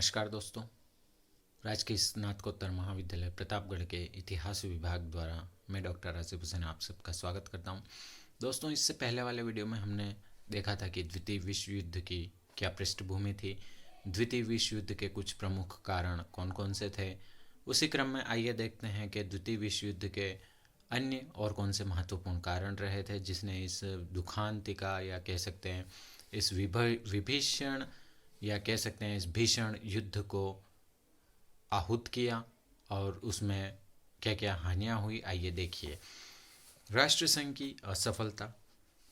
नमस्कार दोस्तों। राजकीय स्नातकोत्तर महाविद्यालय प्रतापगढ़ के इतिहास विभाग द्वारा मैं डॉक्टर आसिफ हुसैन आप सबका स्वागत करता हूं। दोस्तों, इससे पहले वाले वीडियो में हमने देखा था कि द्वितीय विश्व युद्ध की क्या पृष्ठभूमि थी, द्वितीय विश्व युद्ध के कुछ प्रमुख कारण कौन कौन से थे। उसी क्रम में आइए देखते हैं कि द्वितीय विश्व युद्ध के अन्य और कौन से महत्वपूर्ण कारण रहे थे जिसने इस दुखांतिका या कह सकते हैं इस विभीषण या कह सकते हैं इस भीषण युद्ध को आहूत किया और उसमें क्या क्या हानियां हुई। आइए देखिए। राष्ट्रसंघ की असफलता।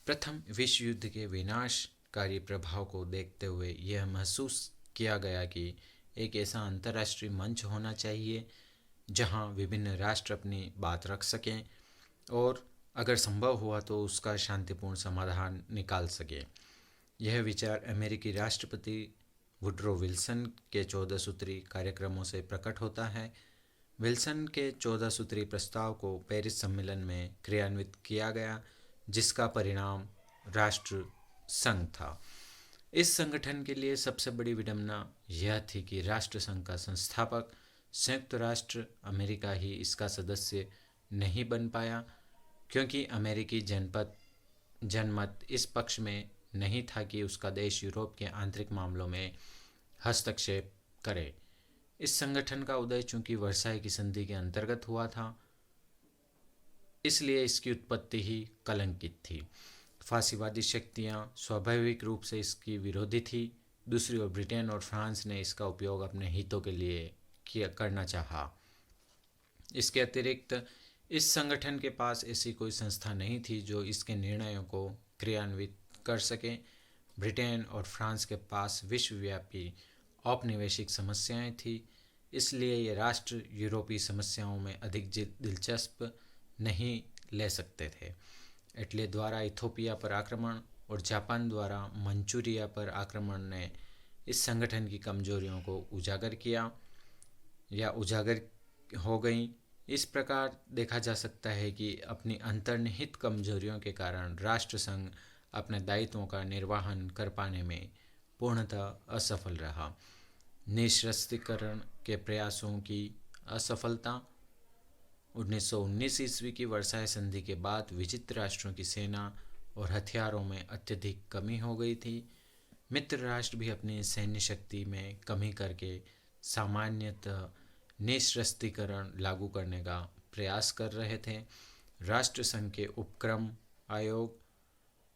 प्रथम विश्व युद्ध के विनाशकारी प्रभाव को देखते हुए यह महसूस किया गया कि एक ऐसा अंतर्राष्ट्रीय मंच होना चाहिए जहां विभिन्न राष्ट्र अपनी बात रख सकें और अगर संभव हुआ तो उसका शांतिपूर्ण समाधान निकाल सकें। यह विचार अमेरिकी राष्ट्रपति वुड्रो विल्सन के 14 सूत्री कार्यक्रमों से प्रकट होता है। विल्सन के 14 सूत्री प्रस्ताव को पेरिस सम्मेलन में क्रियान्वित किया गया, जिसका परिणाम राष्ट्र संघ था। इस संगठन के लिए सबसे बड़ी विडंबना यह थी कि राष्ट्र संघ का संस्थापक संयुक्त राष्ट्र अमेरिका ही इसका सदस्य नहीं बन पाया, क्योंकि अमेरिकी जनमत इस पक्ष में नहीं था कि उसका देश यूरोप के आंतरिक मामलों में हस्तक्षेप करे। इस संगठन का उदय चूंकि वर्साई की संधि के अंतर्गत हुआ था, इसलिए इसकी उत्पत्ति ही कलंकित थी। फासीवादी शक्तियां स्वाभाविक रूप से इसकी विरोधी थी। दूसरी ओर ब्रिटेन और फ्रांस ने इसका उपयोग अपने हितों के लिए करना चाहा। इसके अतिरिक्त इस संगठन के पास ऐसी कोई संस्था नहीं थी जो इसके निर्णयों को क्रियान्वित कर सके। ब्रिटेन और फ्रांस के पास विश्वव्यापी औपनिवेशिक समस्याएं थी, इसलिए ये राष्ट्र यूरोपीय समस्याओं में अधिक दिलचस्प नहीं ले सकते थे। इटली द्वारा इथोपिया पर आक्रमण और जापान द्वारा मंचूरिया पर आक्रमण ने इस संगठन की कमजोरियों को उजागर किया या उजागर हो गई। इस प्रकार देखा जा सकता है कि अपनी अंतर्निहित कमजोरियों के कारण राष्ट्रसंघ अपने दायित्वों का निर्वहन कर पाने में पूर्णतः असफल रहा। निःशस्त्रीकरण के प्रयासों की असफलता। 1919 ईस्वी की वर्साई संधि के बाद विचित्र राष्ट्रों की सेना और हथियारों में अत्यधिक कमी हो गई थी। मित्र राष्ट्र भी अपनी सैन्य शक्ति में कमी करके सामान्यतः निःशस्त्रीकरण लागू करने का प्रयास कर रहे थे। राष्ट्रसंघ के उपक्रम आयोग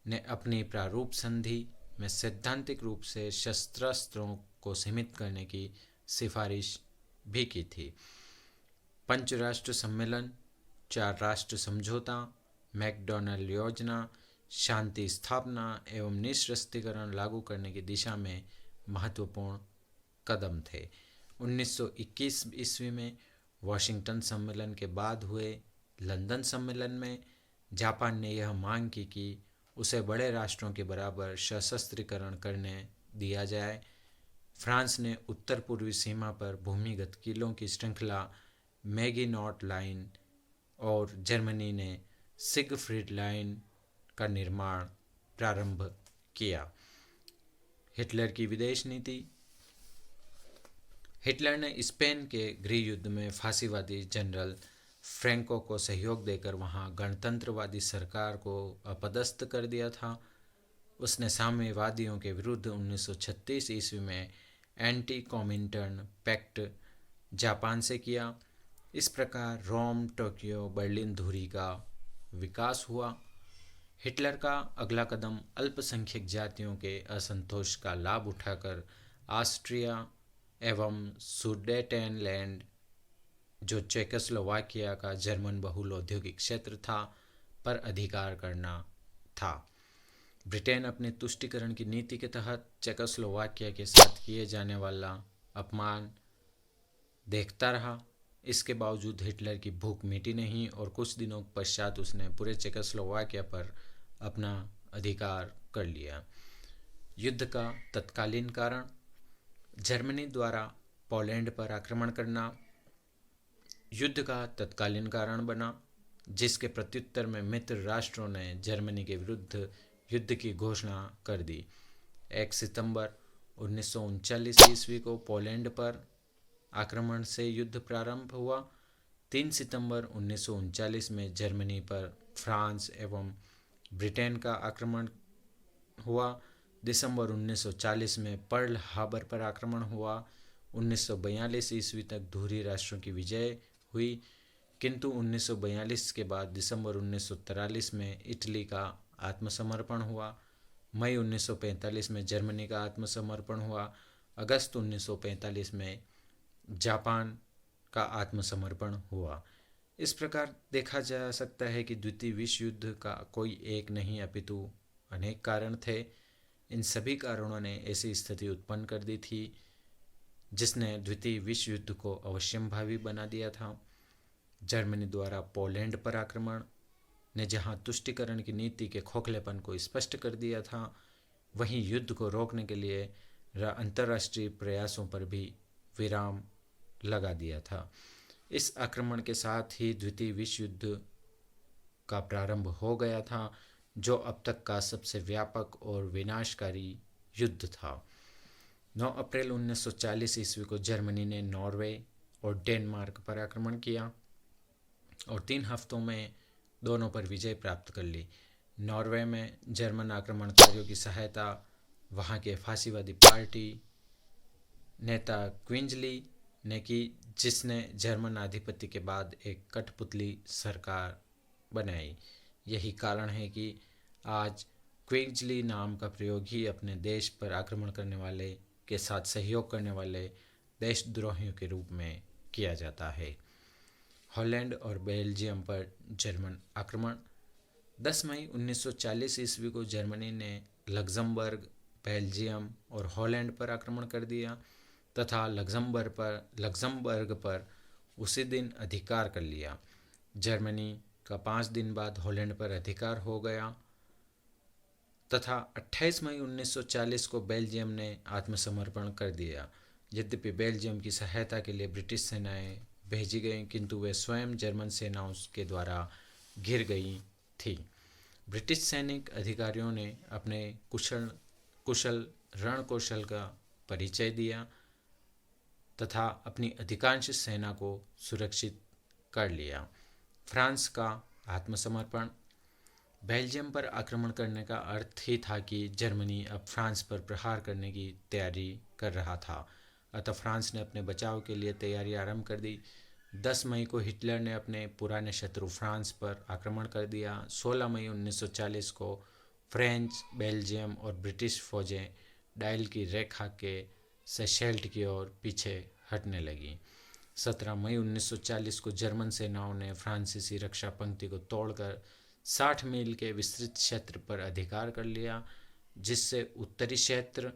ने अपनी प्रारूप संधि में सैद्धांतिक रूप से शस्त्रास्त्रों को सीमित करने की सिफारिश भी की थी। पंचराष्ट्र सम्मेलन, 4 राष्ट्र समझौता, मैकडॉनल्ड योजना, शांति स्थापना एवं निःशस्त्रीकरण लागू करने की दिशा में महत्वपूर्ण कदम थे। 1921 ईस्वी में वॉशिंगटन सम्मेलन के बाद हुए लंदन सम्मेलन में जापान ने यह मांग की कि उसे बड़े राष्ट्रों के बराबर सशस्त्रीकरण करने दिया जाए। फ्रांस ने उत्तर पूर्वी सीमा पर भूमिगत किलों की श्रृंखला मैगिनॉट लाइन और जर्मनी ने सिगफ्रीड लाइन का निर्माण प्रारंभ किया। हिटलर की विदेश नीति। हिटलर ने स्पेन के गृह युद्ध में फासीवादी जनरल फ्रैंको को सहयोग देकर वहां गणतंत्रवादी सरकार को अपदस्थ कर दिया था। उसने साम्यवादियों के विरुद्ध 1936 ईस्वी में एंटी कॉमिंटर्न पैक्ट जापान से किया। इस प्रकार रोम, टोक्यो, बर्लिन धुरी का विकास हुआ। हिटलर का अगला कदम अल्पसंख्यक जातियों के असंतोष का लाभ उठाकर ऑस्ट्रिया एवं सुडेटेनलैंड, जो चेकोस्लोवाकिया का जर्मन बहुल औद्योगिक क्षेत्र था, पर अधिकार करना था। ब्रिटेन अपने तुष्टीकरण की नीति के तहत चेकोस्लोवाकिया के साथ किए जाने वाला अपमान देखता रहा। इसके बावजूद हिटलर की भूख मिटी नहीं और कुछ दिनों पश्चात उसने पूरे चेकोस्लोवाकिया पर अपना अधिकार कर लिया। युद्ध का तत्कालीन कारण। जर्मनी द्वारा पोलैंड पर आक्रमण करना युद्ध का तत्कालीन कारण बना, जिसके प्रत्युत्तर में मित्र राष्ट्रों ने जर्मनी के विरुद्ध युद्ध की घोषणा कर दी। 1 सितंबर 1939 ईस्वी को पोलैंड पर आक्रमण से युद्ध प्रारंभ हुआ। 3 सितंबर 1939 में जर्मनी पर फ्रांस एवं ब्रिटेन का आक्रमण हुआ। दिसंबर 1940 में पर्ल हार्बर पर आक्रमण हुआ। 1942 ईस्वी तक धुरी राष्ट्रों की विजय हुई, किंतु 1942 के बाद दिसंबर 1943 में इटली का आत्मसमर्पण हुआ। मई 1945 में जर्मनी का आत्मसमर्पण हुआ। अगस्त 1945 में जापान का आत्मसमर्पण हुआ। इस प्रकार देखा जा सकता है कि द्वितीय विश्व युद्ध का कोई एक नहीं अपितु अनेक कारण थे। इन सभी कारणों ने ऐसी स्थिति उत्पन्न कर दी थी जिसने द्वितीय विश्व युद्ध को अवश्यंभावी बना दिया था। जर्मनी द्वारा पोलैंड पर आक्रमण ने जहां तुष्टीकरण की नीति के खोखलेपन को स्पष्ट कर दिया था, वहीं युद्ध को रोकने के लिए अंतर्राष्ट्रीय प्रयासों पर भी विराम लगा दिया था। इस आक्रमण के साथ ही द्वितीय विश्व युद्ध का प्रारंभ हो गया था, जो अब तक का सबसे व्यापक और विनाशकारी युद्ध था। 9 अप्रैल 1940 ईस्वी को जर्मनी ने नॉर्वे और डेनमार्क पर आक्रमण किया और 3 हफ्तों में दोनों पर विजय प्राप्त कर ली। नॉर्वे में जर्मन आक्रमणकारियों की सहायता वहां के फांसीवादी पार्टी नेता क्विंजली ने की, जिसने जर्मन आधिपत्य के बाद एक कठपुतली सरकार बनाई। यही कारण है कि आज क्विंजली नाम का प्रयोग ही अपने देश पर आक्रमण करने वाले के साथ सहयोग करने वाले देशद्रोहियों के रूप में किया जाता है। हॉलैंड और बेल्जियम पर जर्मन आक्रमण। 10 मई 1940 ईस्वी को जर्मनी ने लग्जमबर्ग, बेल्जियम और हॉलैंड पर आक्रमण कर दिया तथा लग्जमबर्ग पर उसी दिन अधिकार कर लिया। जर्मनी का 5 दिन बाद हॉलैंड पर अधिकार हो गया तथा 28 मई 1940 को बेल्जियम ने आत्मसमर्पण कर दिया। यद्यपि बेल्जियम की सहायता के लिए ब्रिटिश सेनाएं भेजी गईं, किंतु वे स्वयं जर्मन सेनाओं के द्वारा घिर गई थी। ब्रिटिश सैनिक अधिकारियों ने अपने कुशल रण कौशल का परिचय दिया तथा अपनी अधिकांश सेना को सुरक्षित कर लिया। फ्रांस का आत्मसमर्पण। बेल्जियम पर आक्रमण करने का अर्थ ही था कि जर्मनी अब फ्रांस पर प्रहार करने की तैयारी कर रहा था, अतः फ्रांस ने अपने बचाव के लिए तैयारी आरंभ कर दी। 10 मई को हिटलर ने अपने पुराने शत्रु फ्रांस पर आक्रमण कर दिया। 16 मई 1940 को फ्रेंच, बेल्जियम और ब्रिटिश फौजें डायल की रेखा के सेशेल्ट की ओर पीछे हटने लगी। 17 मई 1940 को जर्मन सेनाओं ने फ्रांसीसी रक्षा पंक्ति को तोड़कर 60 मील के विस्तृत क्षेत्र पर अधिकार कर लिया, जिससे उत्तरी क्षेत्र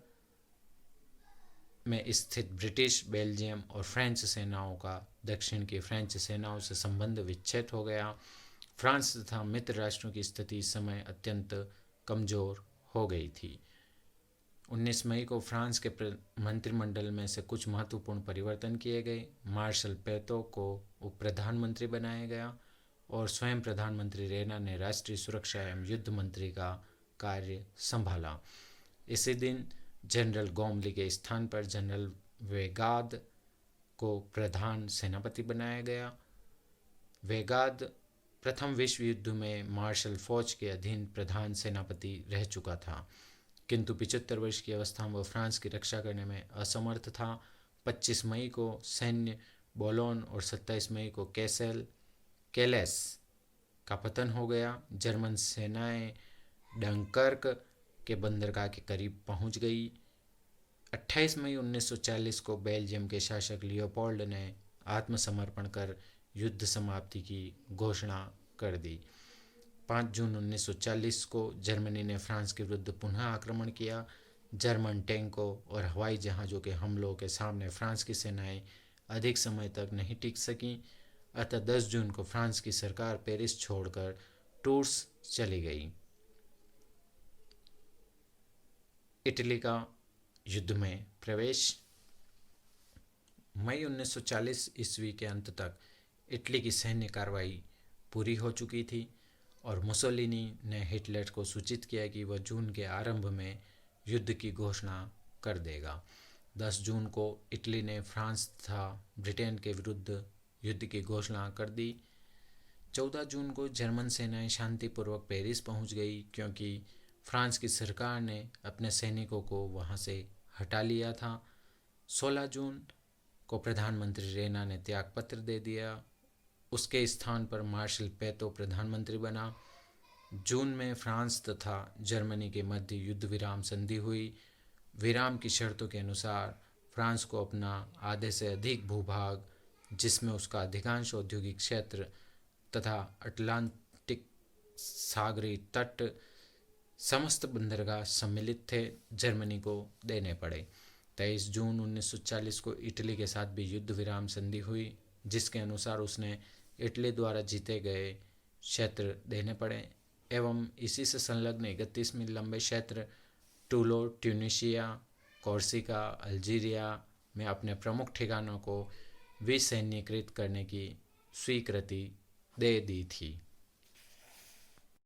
में स्थित ब्रिटिश, बेल्जियम और फ्रेंच सेनाओं का दक्षिण की फ्रेंच सेनाओं से संबंध विच्छेद हो गया। फ्रांस तथा मित्र राष्ट्रों की स्थिति इस समय अत्यंत कमजोर हो गई थी। 19 मई को फ्रांस के मंत्रिमंडल में से कुछ महत्वपूर्ण परिवर्तन किए गए। मार्शल पेतो को उप प्रधानमंत्री बनाया गया और स्वयं प्रधानमंत्री रेना ने राष्ट्रीय सुरक्षा एवं युद्ध मंत्री का कार्य संभाला। इसी दिन जनरल गोमली के स्थान पर जनरल वेगाद को प्रधान सेनापति बनाया गया। वेगाद प्रथम विश्व युद्ध में मार्शल फौज के अधीन प्रधान सेनापति रह चुका था, किंतु 75 वर्ष की अवस्था में वह फ्रांस की रक्षा करने में असमर्थ था। 25 मई को सैन्य बोलोन और 27 मई को केलेस का पतन हो गया। जर्मन सेनाएं डंकर्क के बंदरगाह के करीब पहुंच गई। 28 मई 1940 को बेल्जियम के शासक लियोपोल्ड ने आत्मसमर्पण कर युद्ध समाप्ति की घोषणा कर दी। 5 जून 1940 को जर्मनी ने फ्रांस के विरुद्ध पुनः आक्रमण किया। जर्मन टैंकों और हवाई जहाज़ों के हमलों के सामने फ्रांस की सेनाएं अधिक समय तक नहीं टिक सकीं, अतः 10 जून को फ्रांस की सरकार पेरिस छोड़कर टूर्स चली गई। इटली का युद्ध में प्रवेश। मई 1940 ईस्वी के अंत तक इटली की सैन्य कार्रवाई पूरी हो चुकी थी और मुसोलिनी ने हिटलर को सूचित किया कि वह जून के आरंभ में युद्ध की घोषणा कर देगा। 10 जून को इटली ने फ्रांस तथा ब्रिटेन के विरुद्ध युद्ध की घोषणा कर दी। 14 जून को जर्मन सेनाएं शांतिपूर्वक पेरिस पहुंच गई, क्योंकि फ्रांस की सरकार ने अपने सैनिकों को वहां से हटा लिया था। 16 जून को प्रधानमंत्री रेना ने त्यागपत्र दे दिया। उसके स्थान पर मार्शल पेतो प्रधानमंत्री बना। जून में फ्रांस तथा जर्मनी के मध्य युद्ध विराम संधि हुई। विराम की शर्तों के अनुसार फ्रांस को अपना आधे से अधिक भूभाग, जिसमें उसका अधिकांश औद्योगिक क्षेत्र तथा अटलांटिक सागरीय तट, समस्त बंदरगाह सम्मिलित थे, जर्मनी को देने पड़े। 23 जून 1940 को इटली के साथ भी युद्ध विराम संधि हुई, जिसके अनुसार उसने इटली द्वारा जीते गए क्षेत्र देने पड़े एवं इसी से संलग्न 31 मील लंबे क्षेत्र टूलो, ट्यूनीशिया, कोर्सिका, अल्जीरिया में अपने प्रमुख ठिकानों को विसैन्यीकृत करने की स्वीकृति दे दी थी।